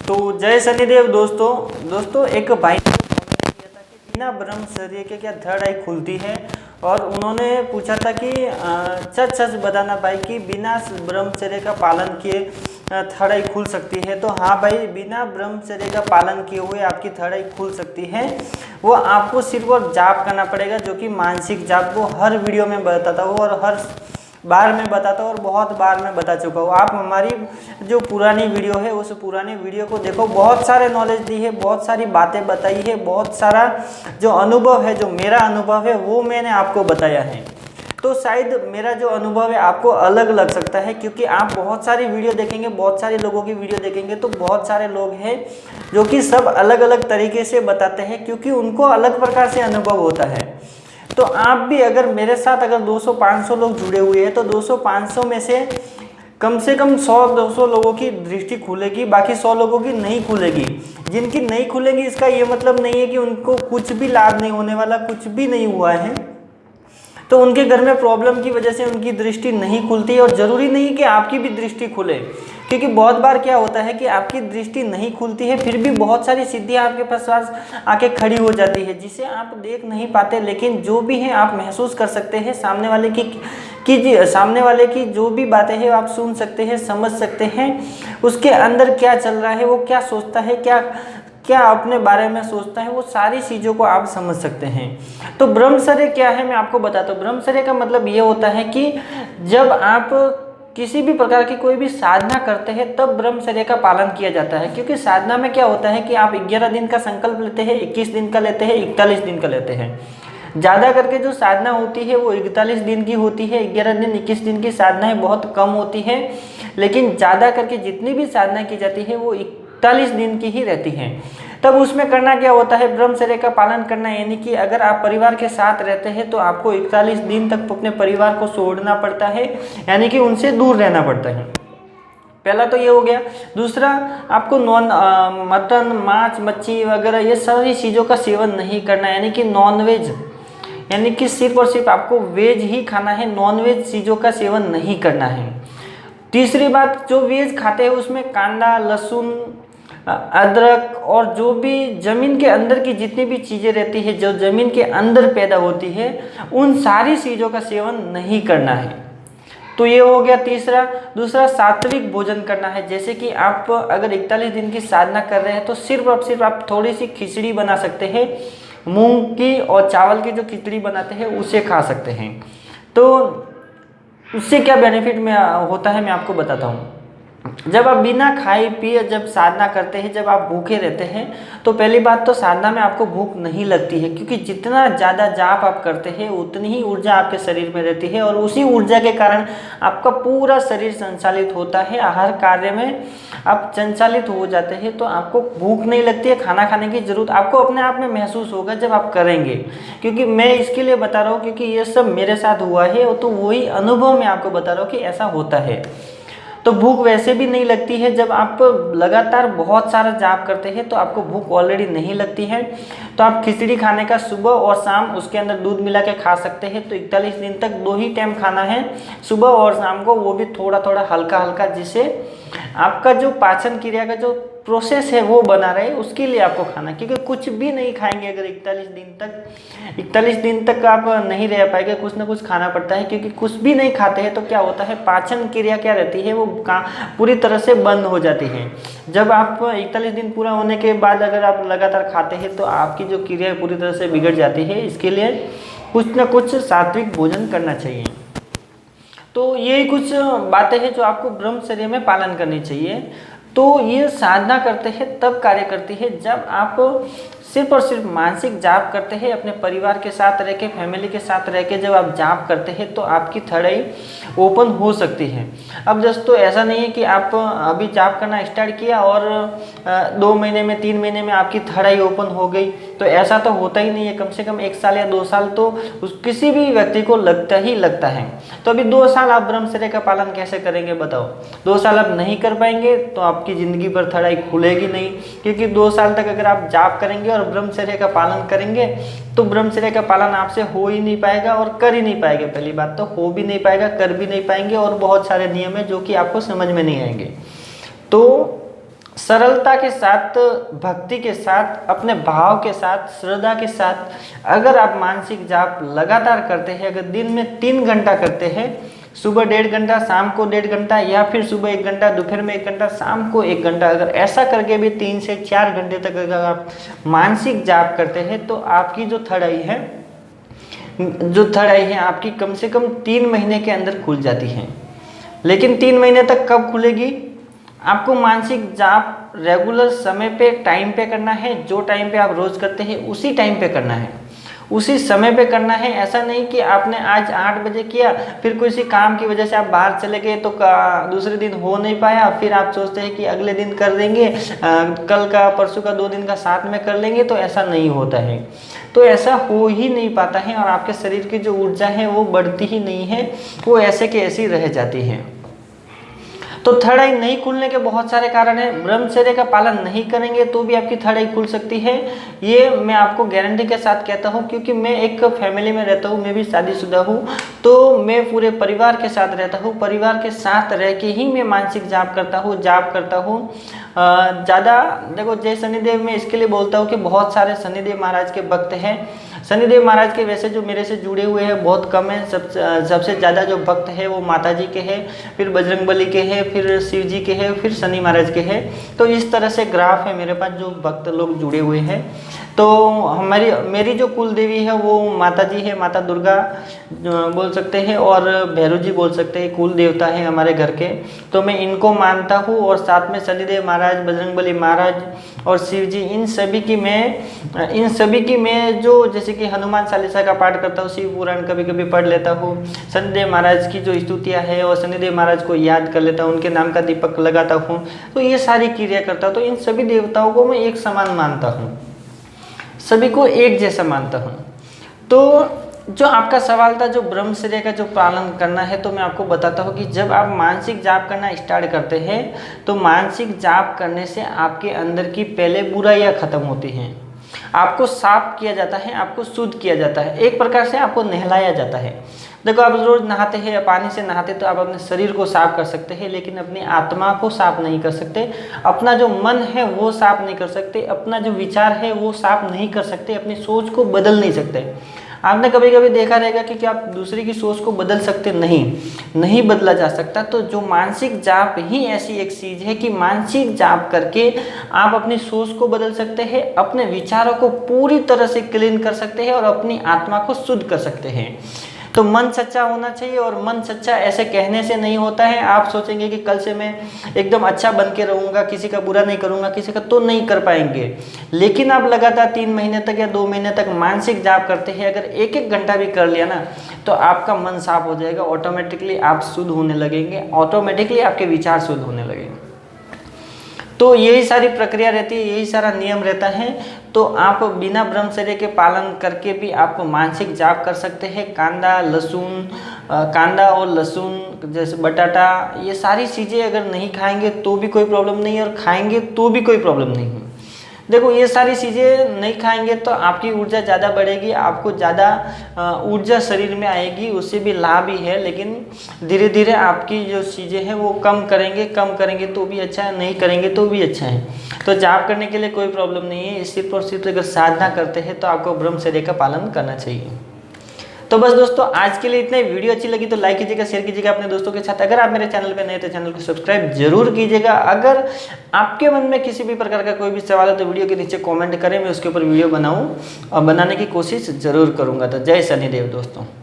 तो जय शनिदेव दोस्तों एक भाई ने कमेंट किया था कि बिना ब्रह्मचर्य के क्या थर्ड आई खुलती है। और उन्होंने पूछा था कि सच सच बताना भाई कि बिना ब्रह्मचर्य का पालन किए थर्ड आई खुल सकती है। तो हाँ भाई, बिना ब्रह्मचर्य का पालन किए हुए आपकी थर्ड आई खुल सकती है। वो आपको सिर्फ और जाप करना पड़ेगा, जो कि मानसिक जाप। वो हर वीडियो में बताता हूँ और हर बार में बताता हूँ और बहुत बार में बता चुका हूँ। आप हमारी जो पुरानी वीडियो है उस पुरानी वीडियो को देखो, बहुत सारे नॉलेज दी है, बहुत सारी बातें बताई है, बहुत सारा जो अनुभव है, जो मेरा अनुभव है वो मैंने आपको बताया है। तो शायद मेरा जो अनुभव है आपको अलग लग सकता है, क्योंकि आप बहुत सारी वीडियो देखेंगे, बहुत सारे लोगों की वीडियो देखेंगे तो बहुत सारे लोग हैं जो कि सब अलग अलग तरीके से बताते हैं, क्योंकि उनको अलग प्रकार से अनुभव होता है। तो आप भी अगर मेरे साथ अगर 200-500 लोग जुड़े हुए हैं तो 200-500 में से कम 100-200 लोगों की दृष्टि खुलेगी, बाकी 100 लोगों की नहीं खुलेगी। जिनकी नहीं खुलेगी इसका ये मतलब नहीं है कि उनको कुछ भी लाभ नहीं होने वाला, कुछ भी नहीं हुआ है। तो उनके घर में प्रॉब्लम की वजह से उनकी दृष्टि नहीं खुलती, और ज़रूरी नहीं कि आपकी भी दृष्टि खुले, क्योंकि बहुत बार क्या होता है कि आपकी दृष्टि नहीं खुलती है फिर भी बहुत सारी सिद्धियां आपके पास आके खड़ी हो जाती है, जिसे आप देख नहीं पाते, लेकिन जो भी है आप महसूस कर सकते हैं। सामने वाले की जो भी बातें हैं आप सुन सकते हैं, समझ सकते हैं, उसके अंदर क्या चल रहा है, वो क्या सोचता है, क्या अपने बारे में सोचता है, वो सारी चीज़ों को आप समझ सकते हैं। तो ब्रह्मचर्य क्या है मैं आपको बताता हूँ। ब्रह्मचर्य का मतलब ये होता है कि जब आप किसी भी प्रकार की कोई भी साधना करते हैं तब ब्रह्मचर्य का पालन किया जाता है। क्योंकि साधना में क्या होता है कि आप 11 दिन का संकल्प लेते हैं, 21 दिन का लेते हैं, 41 दिन का लेते हैं। ज़्यादा करके जो साधना होती है वो 41 दिन की होती है, 11 दिन 21 दिन की साधनाएं बहुत कम होती है, लेकिन ज़्यादा करके जितनी भी साधना की जाती है वो 41 दिन की ही रहती हैं। तब उसमें करना क्या होता है, ब्रह्मचर्य का पालन करना, यानी कि अगर आप परिवार के साथ रहते हैं तो आपको 41 दिन तक अपने परिवार को छोड़ना पड़ता है, यानी कि उनसे दूर रहना पड़ता है। पहला तो ये हो गया। दूसरा, आपको मटन, मांस, मच्छी वगैरह ये सारी चीज़ों का सेवन नहीं करना, यानी कि नॉनवेज, यानी कि सिर्फ और सिर्फ आपको वेज ही खाना है, नॉनवेज चीज़ों का सेवन नहीं करना है। तीसरी बात, जो वेज खाते हैं उसमें कांदा, लहसुन, अदरक और जो भी ज़मीन के अंदर की जितनी भी चीज़ें रहती है, जो ज़मीन के अंदर पैदा होती है, उन सारी चीज़ों का सेवन नहीं करना है। तो ये हो गया तीसरा। दूसरा, सात्विक भोजन करना है। जैसे कि आप अगर 41 दिन की साधना कर रहे हैं तो सिर्फ और सिर्फ आप थोड़ी सी खिचड़ी बना सकते हैं, मूंग की और चावल की जो खिचड़ी बनाते हैं उसे खा सकते हैं। तो उससे क्या बेनिफिट में होता है मैं आपको बताता हूँ। जब आप बिना खाए पिए जब साधना करते हैं, जब आप भूखे रहते हैं, तो पहली बात तो साधना में आपको भूख नहीं लगती है, क्योंकि जितना ज़्यादा जाप आप करते हैं उतनी ही ऊर्जा आपके शरीर में रहती है, और उसी ऊर्जा के कारण आपका पूरा शरीर संचालित होता है, हर कार्य में आप संचालित हो जाते हैं। तो आपको भूख नहीं लगती है, खाना खाने की जरूरत आपको अपने आप में महसूस होगा जब आप करेंगे। क्योंकि मैं इसके लिए बता रहा हूँ क्योंकि ये सब मेरे साथ हुआ है, तो वही अनुभव मैं आपको बता रहा हूँ कि ऐसा होता है। तो भूख वैसे भी नहीं लगती है। जब आप लगातार बहुत सारा जाप करते हैं तो आपको भूख ऑलरेडी नहीं लगती है। तो आप खिचड़ी खाने का सुबह और शाम, उसके अंदर दूध मिला के खा सकते हैं। तो 41 दिन तक 2 ही टाइम खाना है, सुबह और शाम को, वो भी थोड़ा थोड़ा हल्का हल्का, जिससे आपका जो पाचन क्रिया का जो प्रोसेस है वो बना रहे, उसके लिए आपको खाना। क्योंकि कुछ भी नहीं खाएंगे अगर 41 दिन तक आप नहीं रह पाएंगे, कुछ ना कुछ खाना पड़ता है। क्योंकि कुछ भी नहीं खाते हैं तो क्या होता है, पाचन क्रिया क्या रहती है वो पूरी तरह से बंद हो जाती है। जब आप 41 दिन पूरा होने के बाद अगर आप लगातार खाते हैं तो आपकी जो क्रिया पूरी तरह से बिगड़ जाती है। इसके लिए कुछ ना कुछ सात्विक भोजन करना चाहिए। तो यही कुछ बातें हैं जो आपको ब्रह्मचर्य में पालन करनी चाहिए। तो ये साधना करते हैं तब कार्य करती है जब आप सिर्फ और सिर्फ मानसिक जाप करते हैं, अपने परिवार के साथ रह के, फैमिली के साथ रह के जब आप जाप करते हैं तो आपकी थर्ड आई ओपन हो सकती है। अब दोस्तों ऐसा नहीं है कि आप अभी जाप करना स्टार्ट किया और 2 महीने में, 3 महीने में आपकी थर्ड आई ओपन हो गई, तो ऐसा तो होता ही नहीं है। कम से कम 1 साल या 2 साल तो किसी भी व्यक्ति को लगता ही लगता है। तो अभी 2 साल आप ब्रह्मचर्य का पालन कैसे करेंगे बताओ। 2 साल आप नहीं कर पाएंगे तो आपकी ज़िंदगी पर थर्ड आई खुलेगी नहीं। क्योंकि 2 साल तक अगर आप जाप करेंगे और ब्रह्मचर्य का पालन करेंगे तो ब्रह्मचर्य का पालन आपसे हो ही नहीं पाएगा और कर ही नहीं पाएंगे। पहली बात तो हो भी नहीं पाएगा, कर भी नहीं पाएंगे, और बहुत सारे नियम है जो कि आपको समझ में नहीं आएंगे। तो सरलता के साथ, भक्ति के साथ, अपने भाव के साथ, श्रद्धा के साथ अगर आप मानसिक जाप लगातार करते हैं, अगर दिन में 3 घंटा करते हैं, सुबह 1.5 घंटा, शाम को 1.5 घंटा, या फिर सुबह 1 घंटा, दोपहर में 1 घंटा, शाम को 1 घंटा, अगर ऐसा करके भी 3 से 4 घंटे तक अगर आप मानसिक जाप करते हैं तो आपकी जो थर्ड आई है आपकी कम से कम 3 महीने के अंदर खुल जाती है। लेकिन 3 महीने तक कब खुलेगी? आपको मानसिक जाप रेगुलर समय पे, टाइम पे करना है। जो टाइम पे आप रोज करते हैं उसी टाइम पे करना है, उसी समय पे करना है। ऐसा नहीं कि आपने आज 8 बजे किया, फिर किसी काम की वजह से आप बाहर चले गए तो दूसरे दिन हो नहीं पाया, फिर आप सोचते हैं कि अगले दिन कर देंगे, कल का, परसों का, 2 दिन का साथ में कर लेंगे, तो ऐसा नहीं होता है। तो ऐसा हो ही नहीं पाता है और आपके शरीर की जो ऊर्जा है वो बढ़ती ही नहीं है, वो ऐसे के ऐसी रह जाती है। तो थर्ड आई नहीं खुलने के बहुत सारे कारण हैं। ब्रह्मचर्य का पालन नहीं करेंगे तो भी आपकी थर्ड आई खुल सकती है, ये मैं आपको गारंटी के साथ कहता हूँ, क्योंकि मैं एक फैमिली में रहता हूँ, मैं भी शादीशुदा हूँ, तो मैं पूरे परिवार के साथ रहता हूँ। परिवार के साथ रह के ही मैं मानसिक जाप करता हूँ। ज़्यादा देखो, जय शनिदेव मैं इसके लिए बोलता हूँ कि बहुत सारे शनिदेव महाराज के भक्त हैं। शनिदेव महाराज के वैसे जो मेरे से जुड़े हुए हैं बहुत कम है। सबसे ज़्यादा जो भक्त है वो माता जी के हैं, फिर बजरंगबली के हैं, फिर शिव जी के हैं, फिर शनि महाराज के हैं। तो इस तरह से ग्राफ है मेरे पास जो भक्त लोग जुड़े हुए हैं। तो मेरी जो कुल देवी है वो माता जी है, माता दुर्गा बोल सकते हैं, और भैरव जी बोल सकते हैं, कुल देवता है हमारे घर के। तो मैं इनको मानता हूँ, और साथ में शनिदेव महाराज, बजरंगबली महाराज और शिव जी, इन सभी की मैं जो, जैसे कि हनुमान चालीसा का पाठ करता हूँ, शिव पुराण कभी कभी पढ़ लेता हूँ, शनिदेव महाराज की जो स्तुतियाँ है और शनिदेव महाराज को याद कर लेता हूँ, उनके नाम का दीपक लगाता हूँ। तो ये सारी क्रिया करता हूँ। तो इन सभी देवताओं को मैं एक समान मानता हूँ, सभी को एक जैसा मानता हूँ। तो जो आपका सवाल था, जो ब्रह्मचर्य का जो पालन करना है, तो मैं आपको बताता हूँ कि जब आप मानसिक जाप करना स्टार्ट करते हैं तो मानसिक जाप करने से आपके अंदर की पहले बुराइयाँ खत्म होती हैं, आपको साफ किया जाता है, आपको शुद्ध किया जाता है, एक प्रकार से आपको नहलाया जाता है। देखो, आप रोज नहाते हैं, पानी से नहाते तो आप अपने शरीर को साफ कर सकते हैं, लेकिन अपनी आत्मा को साफ नहीं कर सकते, अपना जो मन है वो साफ नहीं कर सकते, अपना जो विचार है वो साफ नहीं कर सकते, अपनी सोच को बदल नहीं सकते। आपने कभी कभी देखा रहेगा कि आप दूसरे की सोच को बदल सकते, नहीं बदला जा सकता। तो जो मानसिक जाप ही ऐसी एक चीज़ है कि मानसिक जाप करके आप अपनी सोच को बदल सकते हैं, अपने विचारों को पूरी तरह से क्लीन कर सकते हैं और अपनी आत्मा को शुद्ध कर सकते हैं। तो मन सच्चा होना चाहिए, और मन सच्चा ऐसे कहने से नहीं होता है। आप सोचेंगे कि कल से मैं एकदम अच्छा बन के रहूँगा, किसी का बुरा नहीं करूँगा, किसी का, तो नहीं कर पाएंगे। लेकिन आप लगातार 3 महीने तक या 2 महीने तक मानसिक जाप करते हैं, अगर 1-1 घंटा भी कर लिया ना, तो आपका मन साफ हो जाएगा, ऑटोमेटिकली आप शुद्ध होने लगेंगे, ऑटोमेटिकली आपके विचार शुद्ध होने लगेंगे। तो यही सारी प्रक्रिया रहती है, यही सारा नियम रहता है। तो आप बिना ब्रह्मचर्य के पालन करके भी आप मानसिक जाप कर सकते हैं। कांदा और लहसुन जैसे बटाटा, ये सारी चीज़ें अगर नहीं खाएंगे तो भी कोई प्रॉब्लम नहीं है, और खाएंगे तो भी कोई प्रॉब्लम नहीं है। देखो, ये सारी चीज़ें नहीं खाएंगे तो आपकी ऊर्जा ज़्यादा बढ़ेगी, आपको ज़्यादा ऊर्जा शरीर में आएगी, उससे भी लाभ ही है। लेकिन धीरे धीरे आपकी जो चीज़ें हैं वो कम करेंगे तो भी अच्छा है, नहीं करेंगे तो भी अच्छा है। तो जाप करने के लिए कोई प्रॉब्लम नहीं है, सिर्फ और सिर्फ अगर साधना करते हैं तो आपको ब्रह्मचर्य का पालन करना चाहिए। तो बस दोस्तों, आज के लिए इतना ही। वीडियो अच्छी लगी तो लाइक कीजिएगा, शेयर कीजिएगा अपने दोस्तों के साथ। अगर आप मेरे चैनल पे नए तो चैनल को सब्सक्राइब जरूर कीजिएगा। अगर आपके मन में किसी भी प्रकार का कोई भी सवाल है तो वीडियो के नीचे कमेंट करें, मैं उसके ऊपर वीडियो बनाऊं और बनाने की कोशिश जरूर करूंगा। तो जय शनिदेव दोस्तों।